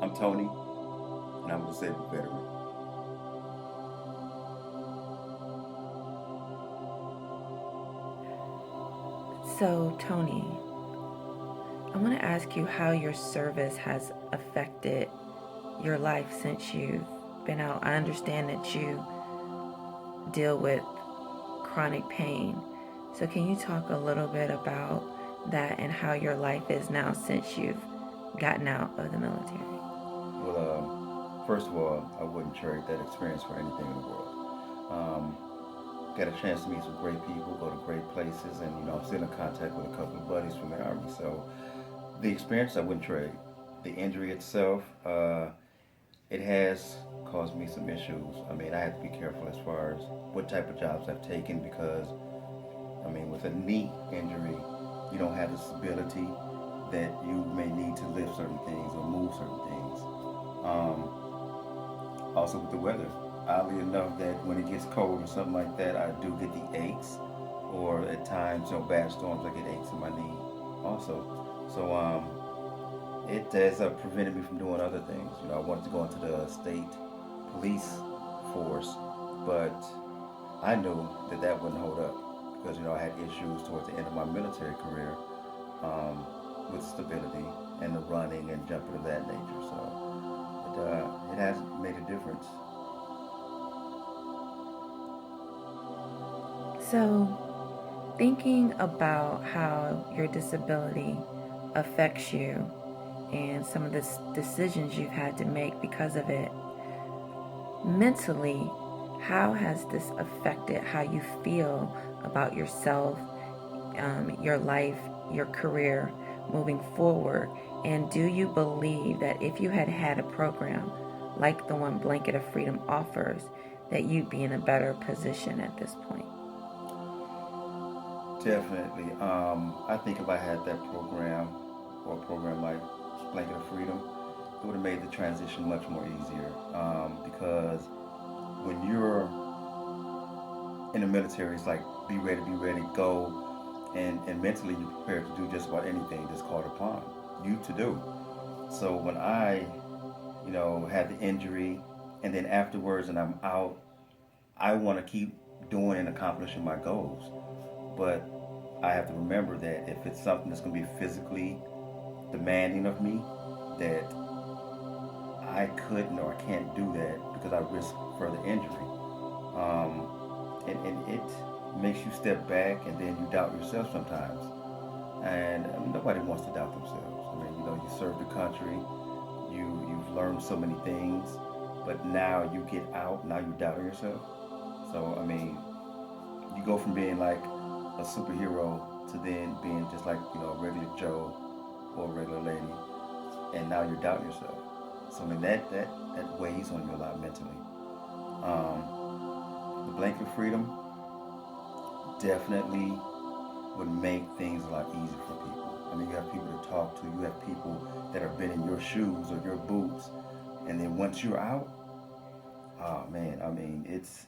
I'm Tony, and I'm a disabled veteran. So, Tony, I want to ask you how your service has affected your life since you've been out. I understand that you deal with chronic pain. So, can you talk a little bit about that and how your life is now since you've gotten out of the military? First of all, I wouldn't trade that experience for anything in the world. Um, got a chance to meet some great people, go to great places, and I'm still in contact with a couple of buddies from the army. So the experience I wouldn't trade. The injury itself, it has caused me some issues. I mean, I have to be careful as far as what type of jobs I've taken because, I mean, with a knee injury, you don't have the stability that you may need to lift certain things or move certain things. Also with the weather, oddly enough, that when it gets cold or something like that, I do get the aches, or at times, bad storms, I get aches in my knee also. So it has prevented me from doing other things. I wanted to go into the state police force, but I knew that that wouldn't hold up because I had issues towards the end of my military career with stability and the running and jumping of that nature. So it has made a difference. So, thinking about how your disability affects you and some of the decisions you've had to make because of it, mentally, how has this affected how you feel about yourself, your life, your career moving forward? And do you believe that if you had had a program like the one Blanket of Freedom offers, that you'd be in a better position at this point? Definitely. I think if I had that program or a program like Blanket of Freedom, it would have made the transition much more easier. Because when you're in the military, it's like be ready, go, and mentally you're prepared to do just about anything that's called upon you to do. So when I, had the injury, and then afterwards, and I'm out, I want to keep doing and accomplishing my goals. But I have to remember that if it's something that's going to be physically demanding of me, that I couldn't or I can't do that because I risk further injury. And it makes you step back and then you doubt yourself sometimes. And I mean, nobody wants to doubt themselves. I mean, you serve the country, you've learned so many things, but now you get out, now you doubt yourself. So I mean, you go from being like a superhero to then being just like a regular Joe or a regular lady, and now you're doubting yourself. So I mean that weighs on you a lot mentally. The blanket of freedom definitely would make things a lot easier for people. I mean, you have people to talk to, you have people that have been in your shoes or your boots, and then once you're out, oh man, I mean, it's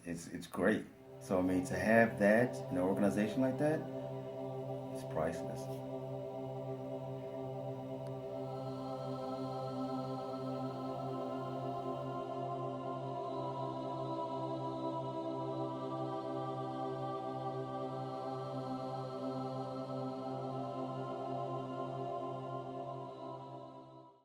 great. So I mean, to have that in an organization like that, it's priceless.